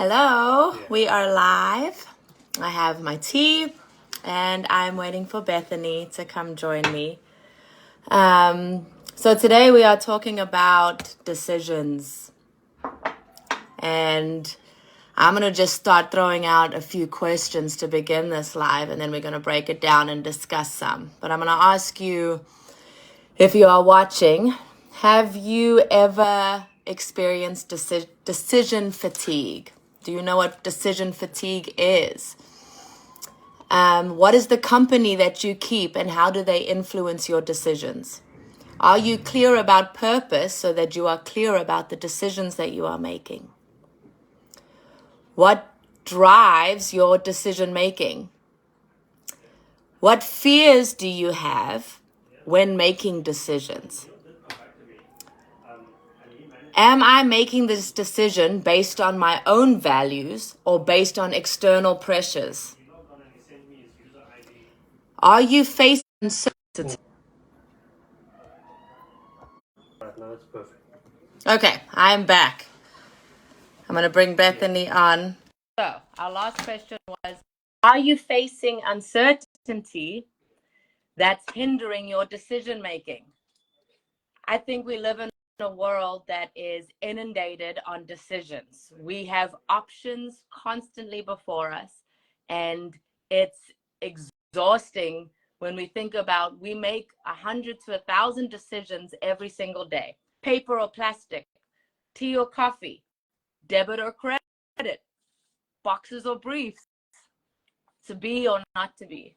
Hello, we are live. I have my tea and I'm waiting for Bethany to come join me. So today we are talking about decisions, and I'm going to just start throwing out a few questions to begin this live, and then we're going to break it down and discuss some. But I'm going to ask you, if you are watching, have you ever experienced decision fatigue? Do you know what decision fatigue is? What is the company that you keep and how do they influence your decisions? Are you clear about purpose so that you are clear about the decisions that you are making? What drives your decision making? What fears do you have when making decisions? Am I making this decision based on my own values or based on external pressures? Are you facing uncertainty? Now it's perfect. Okay, I'm back. I'm going to bring Bethany on. So, our last question was, are you facing uncertainty that's hindering your decision making? I think we live in a world that is inundated on decisions. We have options constantly before us, and it's exhausting when we think about we make 100 to 1,000 decisions every single day. Paper or plastic, tea or coffee, debit or credit, boxes or briefs, to be or not to be.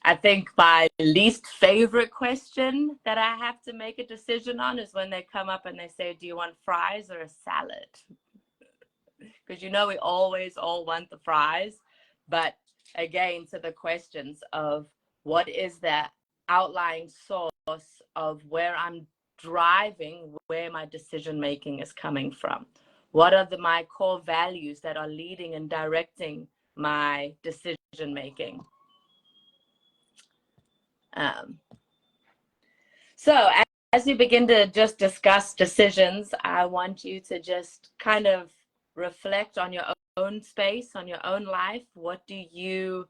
I think my least favorite question that I have to make a decision on is when they come up and they say, do you want fries or a salad? Because we always all want the fries. But again, to the questions of what is that outlying source of where I'm driving, where my decision making is coming from? What are my core values that are leading and directing my decision making? So as we begin to just discuss decisions, I want you to just kind of reflect on your own space, on your own life. What do you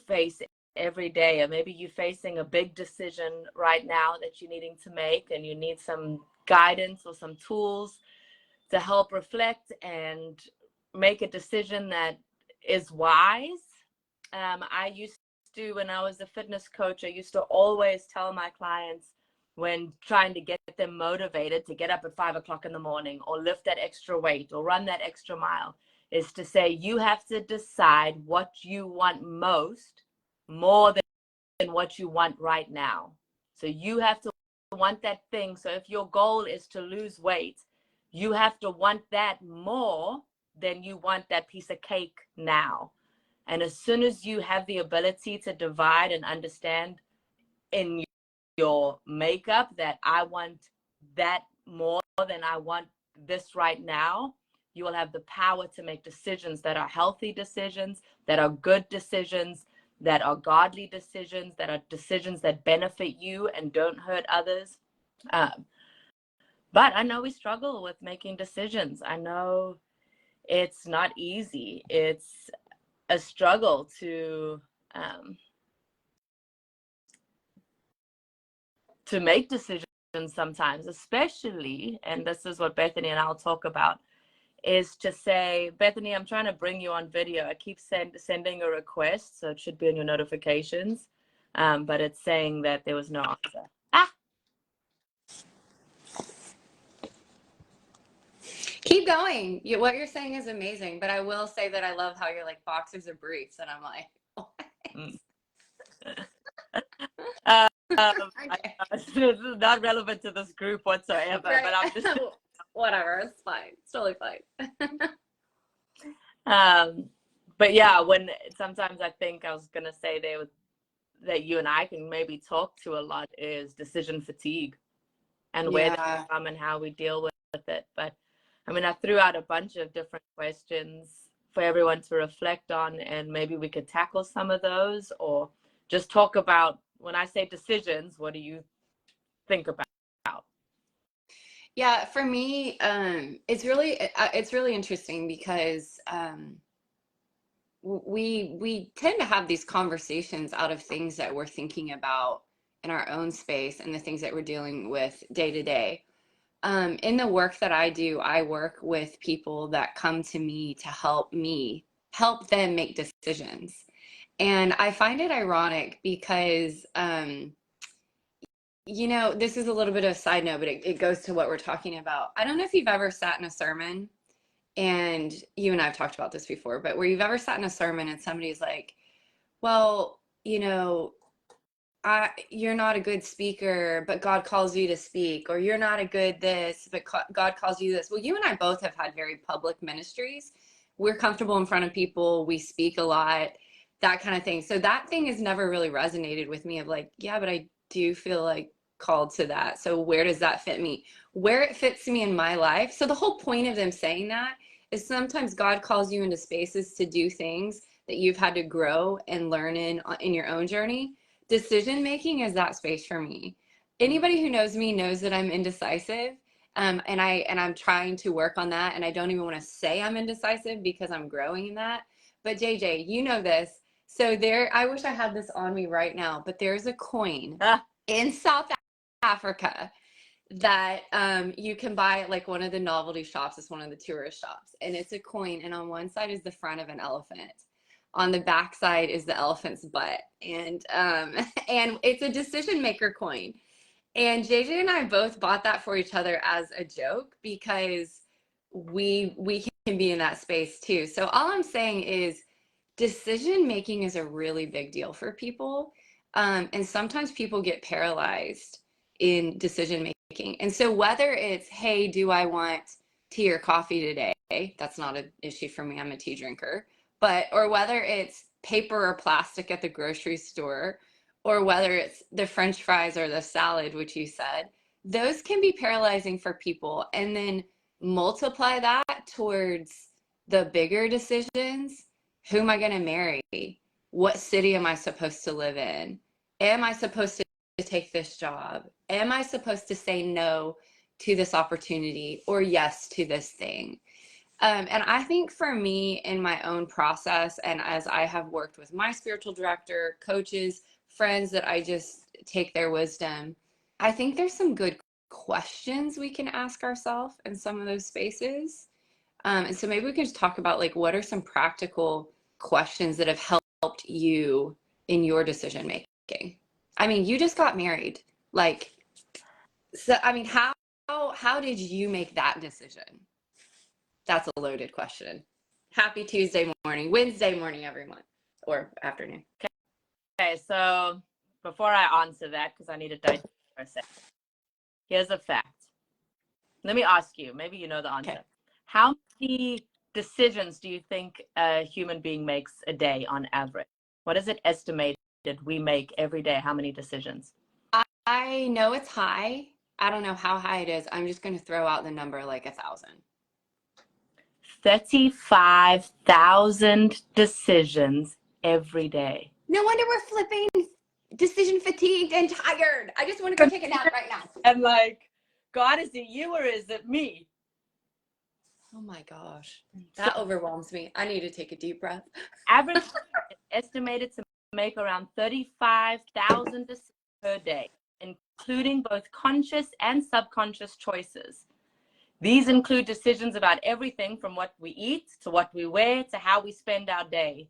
face every day? Or maybe you're facing a big decision right now that you're needing to make, and you need some guidance or some tools to help reflect and make a decision that is wise. I used to, when I was a fitness coach, I used to always tell my clients, when trying to get them motivated to get up at 5 o'clock in the morning or lift that extra weight or run that extra mile, is to say, you have to decide what you want most, more than what you want right now. So you have to want that thing. So if your goal is to lose weight, you have to want that more than you want that piece of cake now. And as soon as you have the ability to divide and understand in your makeup that I want that more than I want this right now, you will have the power to make decisions that are healthy decisions, that are good decisions, that are godly decisions, that are decisions that benefit you and don't hurt others. But I know we struggle with making decisions. I know it's not easy. It's a struggle to make decisions sometimes, especially, and this is what Bethany and I'll talk about, is to say, Bethany, I'm trying to bring you on video. I keep sending a request, so it should be in your notifications, but it's saying that there was no answer. Keep going. What you're saying is amazing, but I will say that I love how you're like boxers or briefs, and I'm like, Okay. This is not relevant to this group whatsoever, right. But I'm just whatever. It's fine. It's totally fine. But yeah, when sometimes I think I was gonna say that you and I can maybe talk to a lot is decision fatigue, and where that's from and how we deal with it. But I mean, I threw out a bunch of different questions for everyone to reflect on, and maybe we could tackle some of those, or just talk about, when I say decisions, what do you think about? Yeah, for me, it's really interesting because we tend to have these conversations out of things that we're thinking about in our own space and the things that we're dealing with day to day. In the work that I do, I work with people that come to me help them make decisions. And I find it ironic because, this is a little bit of a side note, but it goes to what we're talking about. I don't know if you've ever sat in a sermon, and you and I have talked about this before, but where you've ever sat in a sermon and somebody's like, well, you're not a good speaker, but God calls you to speak, or you're not a good this, but God calls you this. Well, you and I both have had very public ministries. We're comfortable in front of people. We speak a lot, that kind of thing. So that thing has never really resonated with me of like, yeah, but I do feel like called to that. So where does that fit me? Where it fits me in my life. So the whole point of them saying that is sometimes God calls you into spaces to do things that you've had to grow and learn in your own journey. Decision making is that space for me. Anybody who knows me knows that I'm indecisive, and I'm trying to work on that. And I don't even want to say I'm indecisive because I'm growing in that. But JJ, you know this. So I wish I had this on me right now, but there's a coin in South Africa that you can buy at like one of the novelty shops. It's one of the tourist shops, and it's a coin. And on one side is the front of an elephant. On the back side is the elephant's butt, and and it's a decision maker coin. And JJ and I both bought that for each other as a joke because we can be in that space too. So all I'm saying is decision making is a really big deal for people. And sometimes people get paralyzed in decision making. And so whether it's, hey, do I want tea or coffee today? That's not an issue for me. I'm a tea drinker. Or whether it's paper or plastic at the grocery store, or whether it's the French fries or the salad, which you said, those can be paralyzing for people. And then multiply that towards the bigger decisions. Who am I going to marry? What city am I supposed to live in? Am I supposed to take this job? Am I supposed to say no to this opportunity or yes to this thing? And I think for me in my own process, and as I have worked with my spiritual director, coaches, friends that I just take their wisdom, I think there's some good questions we can ask ourselves in some of those spaces. And so maybe we can just talk about like, what are some practical questions that have helped you in your decision making? I mean, you just got married. Like, so, I mean, how did you make that decision? That's a loaded question. Happy Tuesday morning, Wednesday morning, everyone, or afternoon. Okay, so before I answer that, because I need to digest for a second, here's a fact. Let me ask you, maybe you know the answer. Okay. How many decisions do you think a human being makes a day on average? What is it estimated we make every day? How many decisions? I know it's high. I don't know how high it is. I'm just going to throw out the number like 1,000. 35,000 decisions every day. No wonder we're flipping decision fatigued and tired. I just want to go take a nap right now. And like, God, is it you or is it me? Oh my gosh, that overwhelms me. I need to take a deep breath. Average is estimated to make around 35,000 decisions per day, including both conscious and subconscious choices. These include decisions about everything from what we eat to what we wear to how we spend our day.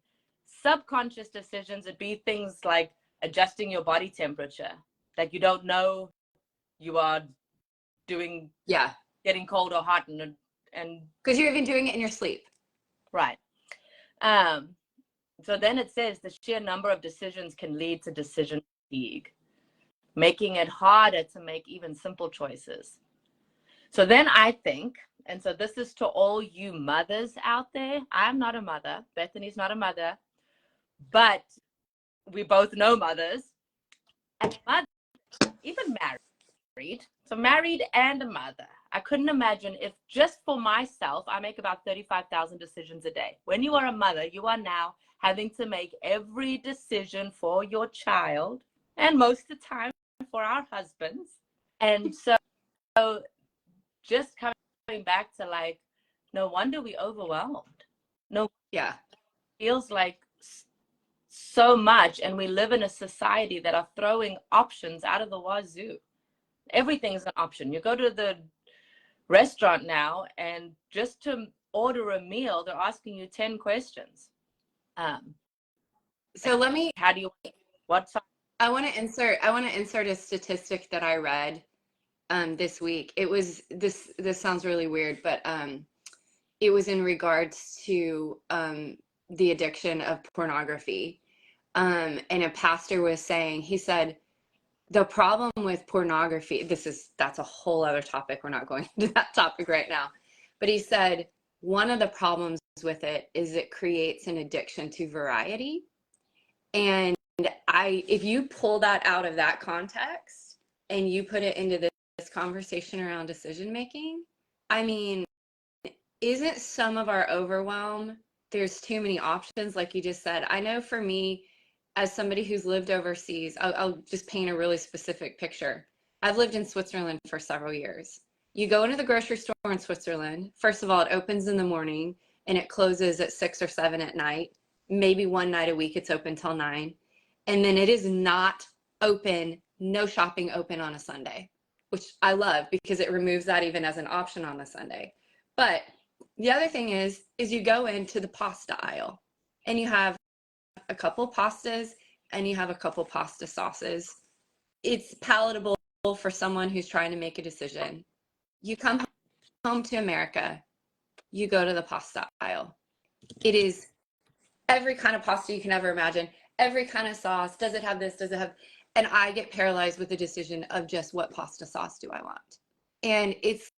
Subconscious decisions would be things like adjusting your body temperature, that you don't know you are doing, getting cold or hot, and because you're even doing it in your sleep, right? So then it says the sheer number of decisions can lead to decision fatigue, making it harder to make even simple choices. So then I think, and so this is to all you mothers out there. I'm not a mother. Bethany's not a mother, but we both know mothers. And mothers, even married, so married and a mother. I couldn't imagine if just for myself, I make about 35,000 decisions a day. When you are a mother, you are now having to make every decision for your child, and most of the time for our husbands. And so just coming back to like, no wonder we overwhelmed. No, Yeah. feels like so much, and we live in a society that are throwing options out of the wazoo. Everything's an option. You go to the restaurant now, and just to order a meal, they're asking you 10 questions. So let me, how do you, what size? I want to insert a statistic that I read this week. It was this sounds really weird, but it was in regards to the addiction of pornography. And a pastor was saying, he said, the problem with pornography, that's a whole other topic. We're not going into that topic right now. But he said, one of the problems with it is it creates an addiction to variety. And if you pull that out of that context and you put it into this conversation around decision making, I mean, isn't some of our overwhelm, there's too many options, like you just said. I know for me, as somebody who's lived overseas, I'll just paint a really specific picture. I've lived in Switzerland for several years. You go into the grocery store in Switzerland. First of all, it opens in the morning and it closes at 6 or 7 at night. Maybe one night a week it's open till 9. And then it is not open, no shopping open on a Sunday, which I love because it removes that even as an option on a Sunday. But the other thing is you go into the pasta aisle and you have a couple pastas and you have a couple pasta sauces. It's palatable for someone who's trying to make a decision. You come home to America, you go to the pasta aisle. It is every kind of pasta you can ever imagine, every kind of sauce. Does it have this? Does it have? And I get paralyzed with the decision of just what pasta sauce do I want? And it's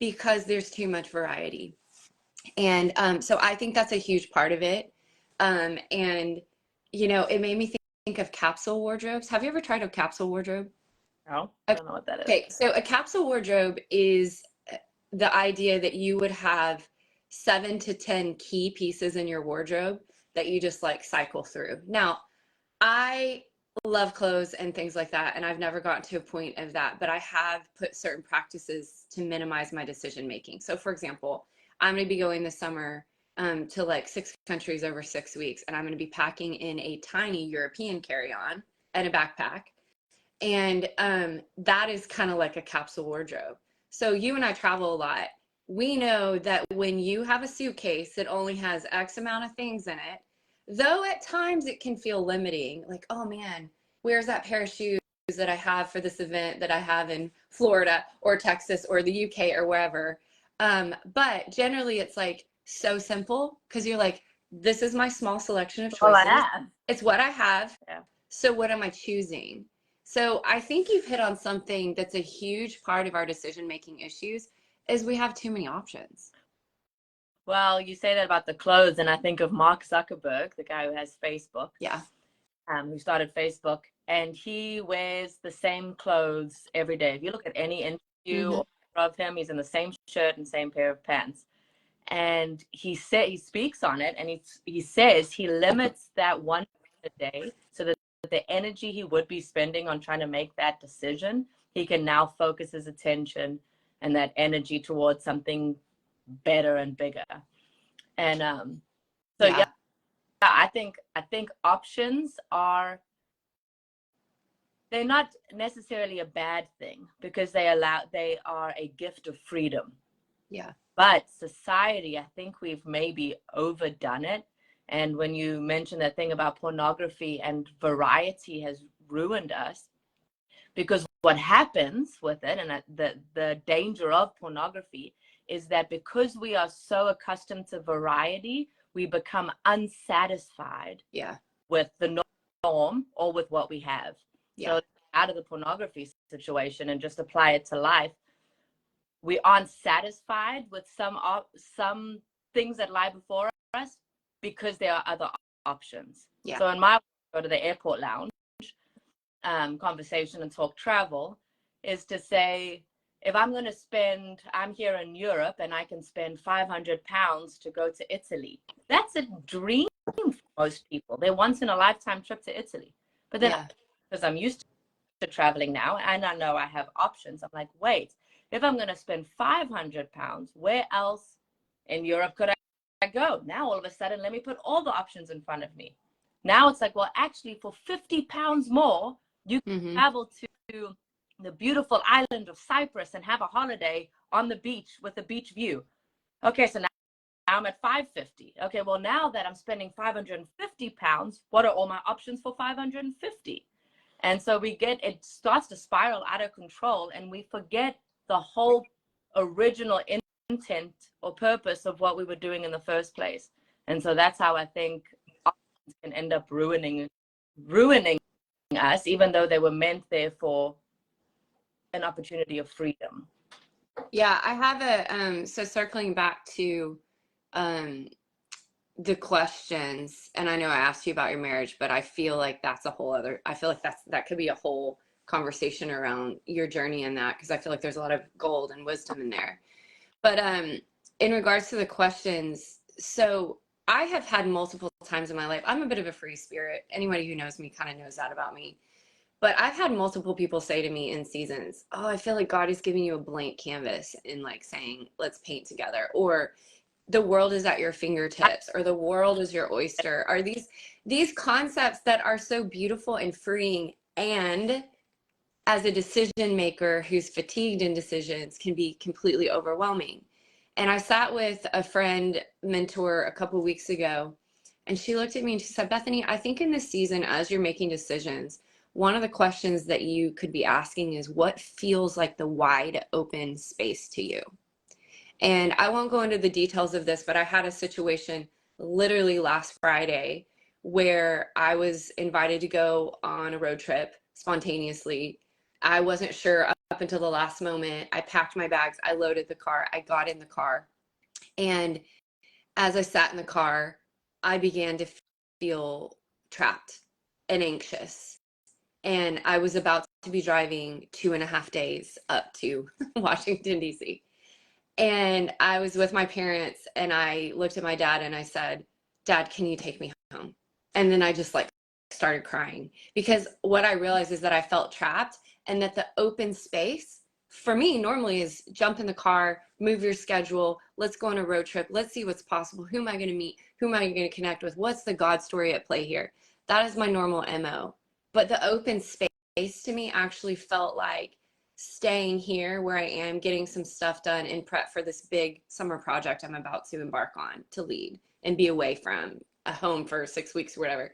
because there's too much variety. And so I think that's a huge part of it. And, you know, it made me think of capsule wardrobes. Have you ever tried a capsule wardrobe? No, I don't know what that is. Okay, so a capsule wardrobe is the idea that you would have 7 to 10 key pieces in your wardrobe that you just like cycle through. Now, I love clothes and things like that, and I've never gotten to a point of that, but I have put certain practices to minimize my decision making. So for example, I'm going to be going this summer to like 6 countries over 6 weeks, and I'm going to be packing in a tiny European carry-on and a backpack. And that is kind of like a capsule wardrobe. So you and I travel a lot. We know that when you have a suitcase that only has X amount of things in it, though at times it can feel limiting, like, oh man, where's that pair of shoes that I have for this event that I have in Florida or Texas or the UK or wherever. But generally it's like so simple because you're like, this is my small selection of choices. All I have. It's what I have. Yeah. So what am I choosing? So I think you've hit on something that's a huge part of our decision-making issues is we have too many options. Well, you say that about the clothes, and I think of Mark Zuckerberg, the guy who has Facebook. Yeah. Who started Facebook, and he wears the same clothes every day. If you look at any interview of him, he's in the same shirt and same pair of pants. And he speaks on it, and he says he limits that one a day so that the energy he would be spending on trying to make that decision, he can now focus his attention and that energy towards something better and bigger. And yeah, I think options they're not necessarily a bad thing because they are a gift of freedom. Yeah. But society, I think we've maybe overdone it. And when you mention that thing about pornography and variety has ruined us, because what happens with it, and the danger of pornography is that because we are so accustomed to variety, we become unsatisfied with the norm or with what we have. So out of the pornography situation and just apply it to life, we aren't satisfied with some things that lie before us because there are other options. So in my go to the airport lounge conversation and talk travel is to say, if I'm here in Europe and I can spend £500 to go to Italy, that's a dream for most people. They're once in a lifetime trip to Italy. But then because I'm used to traveling now and I know I have options, I'm like, wait, if I'm going to spend 500 pounds, where else in Europe could I go? Now, all of a sudden, let me put all the options in front of me. Now it's like, well, actually, for 50 pounds more, you can travel to the beautiful island of Cyprus and have a holiday on the beach with a beach view. Okay, so now I'm at 550. Okay, well, now that I'm spending 550 pounds, what are all my options for 550? And so it starts to spiral out of control, and we forget the whole original intent or purpose of what we were doing in the first place. And so that's how I think options can end up ruining us, even though they were meant there for an opportunity of freedom. Yeah, I have so circling back to the questions, and I know I asked you about your marriage, but I feel like that's a whole other, I feel like that could be a whole conversation around your journey in that, because I feel like there's a lot of gold and wisdom in there. But in regards to the questions, so I have had multiple times in my life, I'm a bit of a free spirit. Anybody who knows me kind of knows that about me. But I've had multiple people say to me in seasons, oh, I feel like God is giving you a blank canvas and like saying, let's paint together, or the world is at your fingertips, or the world is your oyster, are these concepts that are so beautiful and freeing, and as a decision maker who's fatigued in decisions can be completely overwhelming. And I sat with a friend mentor a couple weeks ago, and she looked at me and she said, Bethany, I think in this season, as you're making decisions, one of the questions that you could be asking is, what feels like the wide open space to you? And I won't go into the details of this, but I had a situation literally last Friday where I was invited to go on a road trip spontaneously. I wasn't sure up until the last moment. I packed my bags, I loaded the car, I got in the car. And as I sat in the car, I began to feel trapped and anxious. And I was about to be driving 2.5 days up to Washington, D.C. And I was with my parents, and I looked at my dad and I said, Dad, can you take me home? And then I just like started crying, because what I realized is that I felt trapped, and that the open space for me normally is jump in the car, move your schedule, let's go on a road trip, let's see what's possible, who am I going to meet, who am I going to connect with, what's the God story at play here? That is my normal MO. But the open space to me actually felt like staying here where I am, getting some stuff done and prep for this big summer project I'm about to embark on to lead and be away from a home for 6 weeks or whatever.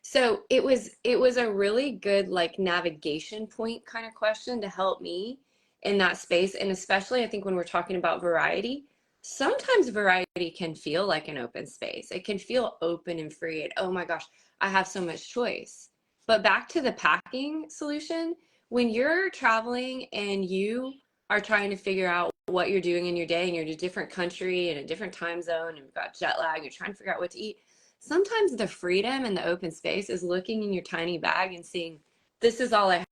So it was a really good like navigation point kind of question to help me in that space. And especially I think when we're talking about variety, sometimes variety can feel like an open space. It can feel open and free, and oh my gosh, I have so much choice. But back to the packing solution, when you're traveling and you are trying to figure out what you're doing in your day, and you're in a different country and a different time zone, and you've got jet lag, you're trying to figure out what to eat, sometimes the freedom and the open space is looking in your tiny bag and seeing, this is all I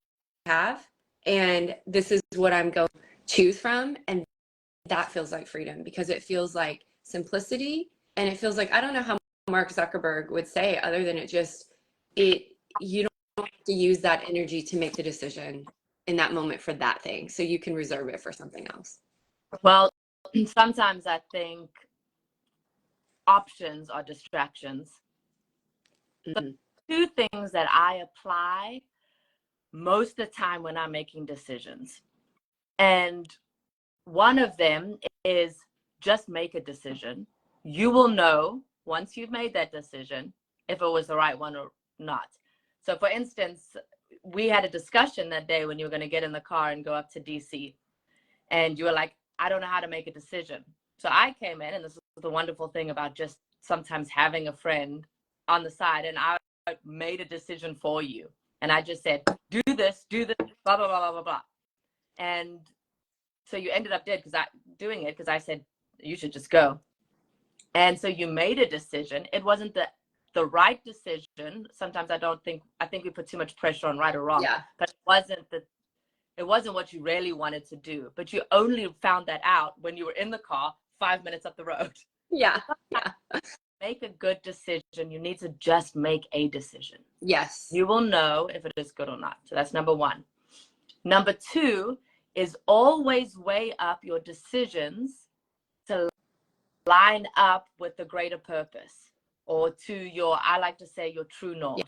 have, and this is what I'm going to choose from. And that feels like freedom, because it feels like simplicity, and it feels like, I don't know how Mark Zuckerberg would say other than you don't have to use that energy to make the decision in that moment for that thing, so you can reserve it for something else. Well, sometimes I think options are distractions. Mm-hmm. Two things that I apply most of the time when I'm making decisions. And one of them is just make a decision. You will know once you've made that decision if it was the right one or not. So for instance, we had a discussion that day when you were going to get in the car and go up to DC. And you were like, I don't know how to make a decision. So I came in, and this is the wonderful thing about just sometimes having a friend on the side, and I made a decision for you. And I just said, do this, blah, blah, blah, blah, blah, blah. And so you ended up doing it because I said, you should just go. And so you made a decision. It wasn't the right decision. Sometimes I think we put too much pressure on right or wrong. Yeah. But it wasn't what you really wanted to do. But you only found that out when you were in the car 5 minutes up the road. Yeah. Yeah. Make a good decision. You need to just make a decision. Yes. You will know if it is good or not. So that's number one. Number two is always weigh up your decisions to line up with the greater purpose, or to your, I like to say, your true north.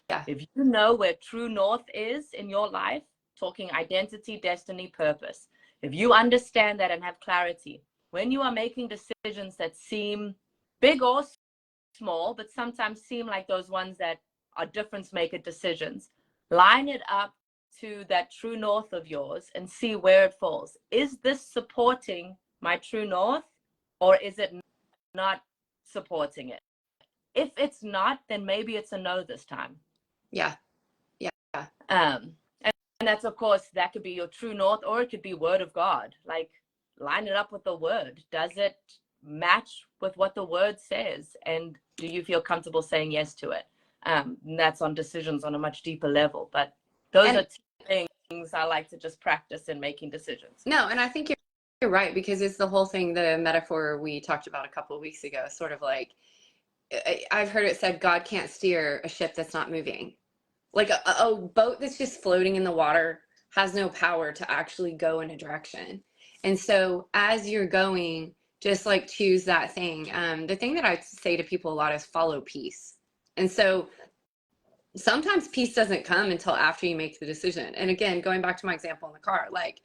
Yeah. If you know where true north is in your life, talking identity, destiny, purpose, if you understand that and have clarity, when you are making decisions that seem big or small, but sometimes seem like those ones that are difference maker decisions, line it up to that true north of yours and see where it falls. Is this supporting my true north, or is it not supporting it? If it's not, then maybe it's a no this time. Yeah. And that's, of course, that could be your true north, or it could be word of God. Like, line it up with the word. Does it match with what the word says? And do you feel comfortable saying yes to it? And that's on decisions on a much deeper level. But those are two things I like to just practice in making decisions. No, and I think you're right, because it's the whole thing, the metaphor we talked about a couple of weeks ago, sort of like, I've heard it said, God can't steer a ship that's not moving. Like a boat that's just floating in the water has no power to actually go in a direction. And so as you're going, just like choose that thing. The thing that I say to people a lot is follow peace. And so sometimes peace doesn't come until after you make the decision. And again, going back to my example in the car, like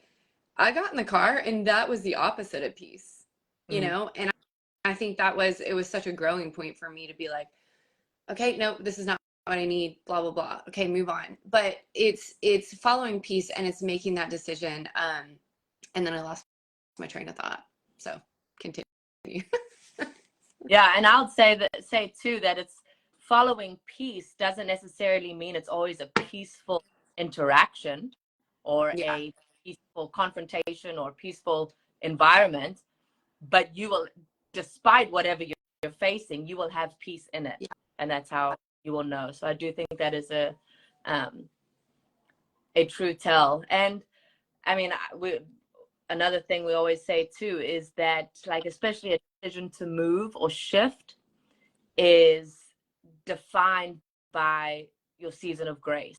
I got in the car and that was the opposite of peace, you know? And I think it was such a growing point for me to be like, okay, no, this is not what I need, blah, blah, blah. Okay, move on. But it's following peace, and it's making that decision. And then I lost my train of thought. So continue. Yeah, and I'll say too that it's following peace doesn't necessarily mean it's always a peaceful interaction or a peaceful confrontation or peaceful environment, but you will, despite whatever you're facing, you will have peace in it, and that's how you will know. So I do think that is a true tell. And I mean, another thing we always say too is that, like, especially a decision to move or shift is defined by your season of grace.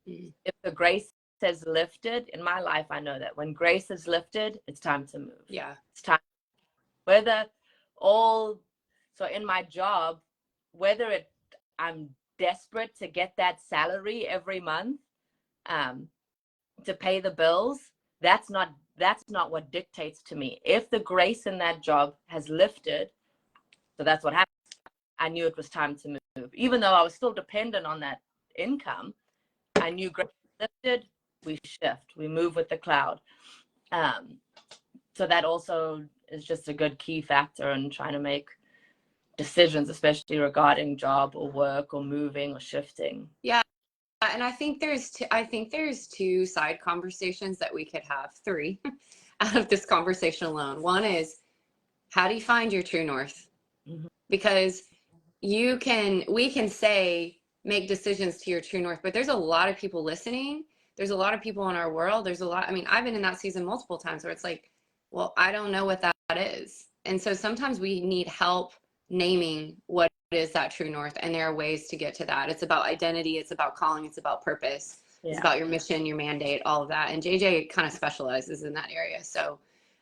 If the grace has lifted in my life, I know that when grace is lifted, it's time to move. Yeah. It's time. So in my job, I'm desperate to get that salary every month to pay the bills, that's not what dictates to me. If the grace in that job has lifted, so that's what happened. I knew it was time to move. Even though I was still dependent on that income, I knew grace lifted, we shift, we move with the cloud. So that also is just a good key factor in trying to make decisions, especially regarding job or work or moving or shifting. Yeah. And I think there's two side conversations that we could have, three out of this conversation alone. One is, how do you find your true north? Mm-hmm. Because we can say, make decisions to your true north, but there's a lot of people listening. There's a lot of people in our world. I mean, I've been in that season multiple times where it's like, well, I don't know what that is. And so sometimes we need help naming what is that true north, and there are ways to get to that. It's about identity, it's about calling, it's about purpose, it's about your mission, your mandate, all of that. And JJ kind of specializes in that area. So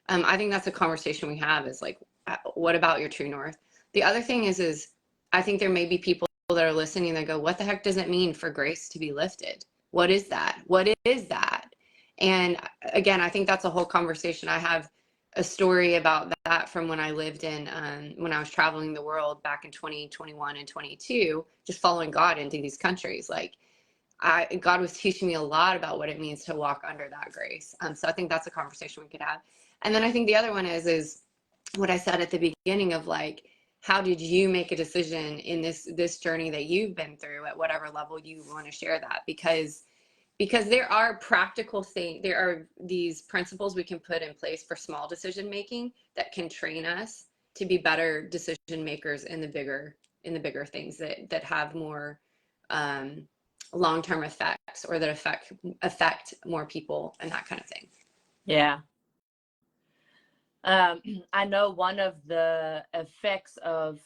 I think that's a conversation we have, is like, what about your true north? The other thing is I think there may be people that are listening that go, what the heck does it mean for grace to be lifted? What is that? What is that? And again, I think that's a whole conversation. I have a story about that from when I lived when I was traveling the world back in 2021 and 22, just following God into these countries. Like God was teaching me a lot about what it means to walk under that grace. So I think that's a conversation we could have. And then I think the other one is what I said at the beginning of, like, how did you make a decision in this journey that you've been through, at whatever level you want to share that? Because there are practical things, there are these principles we can put in place for small decision making that can train us to be better decision makers in the bigger things that have more long-term effects, or that affect more people, and that kind of thing. Yeah. I know one of the effects of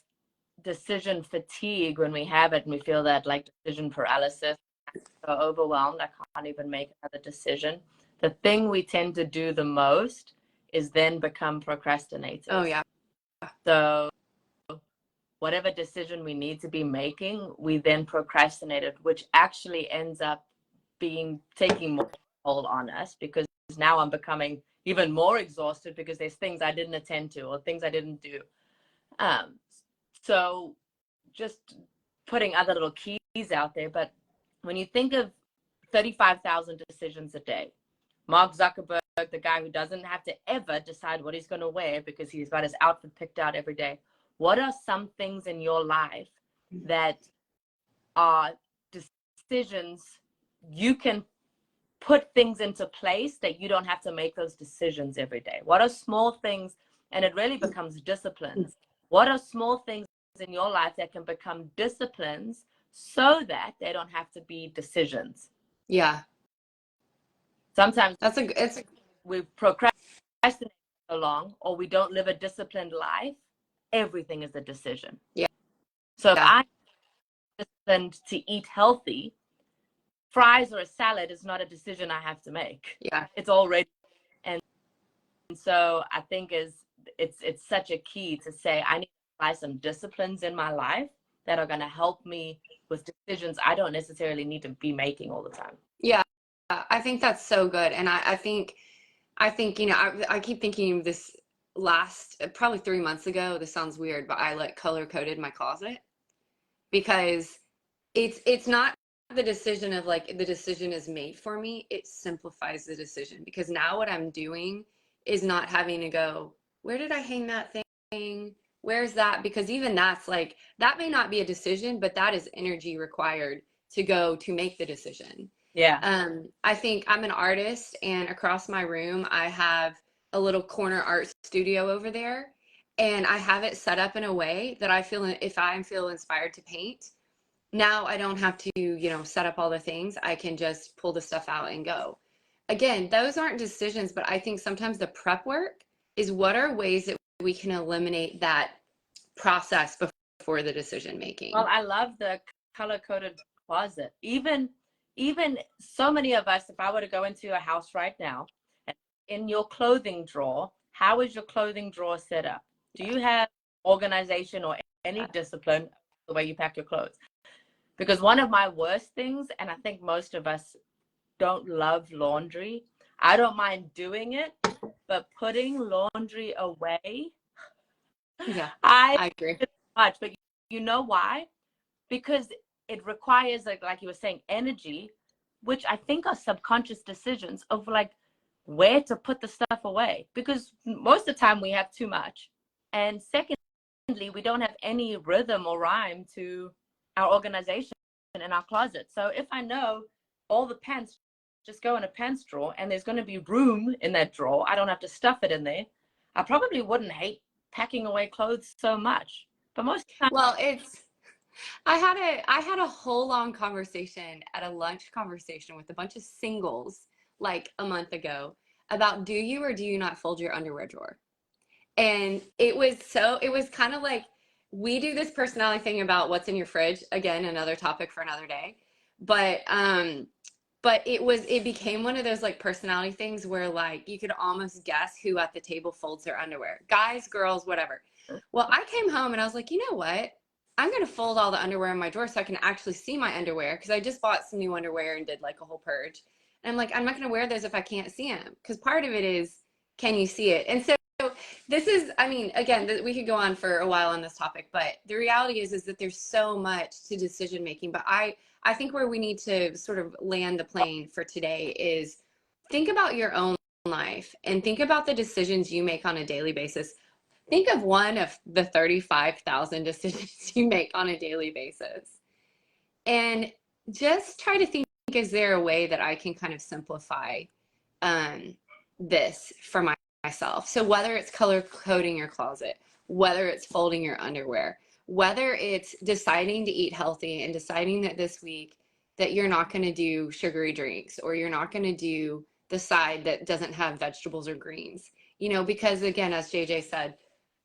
decision fatigue, when we have it and we feel that, like, decision paralysis, so overwhelmed, I can't even make another decision. the thing we tend to do the most is then become procrastinators. Oh, yeah. So whatever decision we need to be making, we then procrastinate it, which actually ends up taking more hold on us, because now I'm becoming even more exhausted because there's things I didn't attend to or things I didn't do. So just putting other little keys out there. But when you think of 35,000 decisions a day, Mark Zuckerberg, the guy who doesn't have to ever decide what he's going to wear because he's got his outfit picked out every day, what are some things in your life that are decisions you can put things into place that you don't have to make those decisions every day? What are small things? And it really becomes disciplines. What are small things in your life that can become disciplines so that they don't have to be decisions? Yeah. Sometimes it's we procrastinate so long, or we don't live a disciplined life. Everything is a decision. Yeah. So if I'm disciplined to eat healthy, fries or a salad is not a decision I have to make. Yeah. It's already. And so I think it's such a key to say, I need to apply some disciplines in my life that are going to help me with decisions I don't necessarily need to be making all the time. Yeah, I think that's so good. And I think, you know, I keep thinking this probably 3 months ago, this sounds weird, but I like color coded my closet, because it's not the decision of like the decision is made for me. It simplifies the decision, because now what I'm doing is not having to go, where did I hang that thing? Where's that? Because even that's like, that may not be a decision, but that is energy required to go to make the decision. Yeah. I think I'm an artist, and across my room, I have a little corner art studio over there. And I have it set up in a way that I feel, if I feel inspired to paint, now I don't have to, you know, set up all the things. I can just pull the stuff out and go. Again, those aren't decisions, but I think sometimes the prep work is what are ways that we can eliminate that process before the decision making. Well, I love the color-coded closet. Even so many of us, if I were to go into a house right now, in your clothing drawer, how is your clothing drawer set up? Do you have organization or any discipline the way you pack your clothes? Because one of my worst things, and I think most of us don't love laundry. I don't mind doing it, but putting laundry away, Yeah, I agree. much. But you know why? Because it requires, like you were saying, energy, which I think are subconscious decisions of like where to put the stuff away. Because most of the time we have too much. And secondly, we don't have any rhythm or rhyme to our organization in our closet. So if I know all the pants just go in a pants drawer and there's going to be room in that drawer, I don't have to stuff it in there, I probably wouldn't hate packing away clothes so much. But most of the time, Well, I had a whole long conversation at a lunch conversation with a bunch of singles like a month ago about, do you or do you not fold your underwear drawer? And it was kind of like, we do this personality thing about what's in your fridge. Again, another topic for another day. But it became one of those like personality things where like you could almost guess who at the table folds their underwear. Guys, girls, whatever. Well, I came home and I was like, you know what? I'm going to fold all the underwear in my drawer so I can actually see my underwear, because I just bought some new underwear and did like a whole purge. And I'm like, I'm not going to wear those if I can't see them, because part of it is, can you see it? And so this is, I mean, again, we could go on for a while on this topic, but the reality is that there's so much to decision making. But I think where we need to sort of land the plane for today is think about your own life and think about the decisions you make on a daily basis. Think of one of the 35,000 decisions you make on a daily basis. And just try to think, is there a way that I can kind of simplify this for myself? So whether it's color coding your closet, whether it's folding your underwear, whether it's deciding to eat healthy and deciding that this week that you're not going to do sugary drinks, or you're not going to do the side that doesn't have vegetables or greens, you know, because again, as JJ said,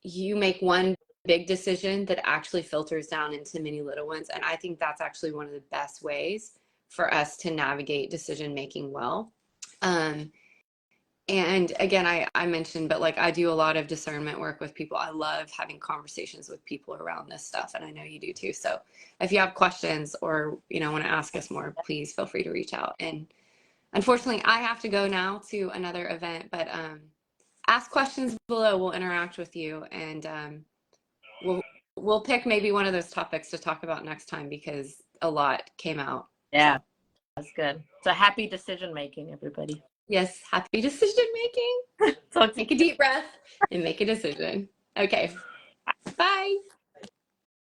you make one big decision that actually filters down into many little ones. And I think that's actually one of the best ways for us to navigate decision making well. And again, I mentioned, but like I do a lot of discernment work with people. I love having conversations with people around this stuff, and I know you do too. So if you have questions or, you know, want to ask us more, please feel free to reach out. And unfortunately, I have to go now to another event, but ask questions below. We'll interact with you, and we'll pick maybe one of those topics to talk about next time because a lot came out. Yeah, that's good. So happy decision making, everybody. Yes, happy decision making. So Take a deep breath and make a decision. Okay. Bye.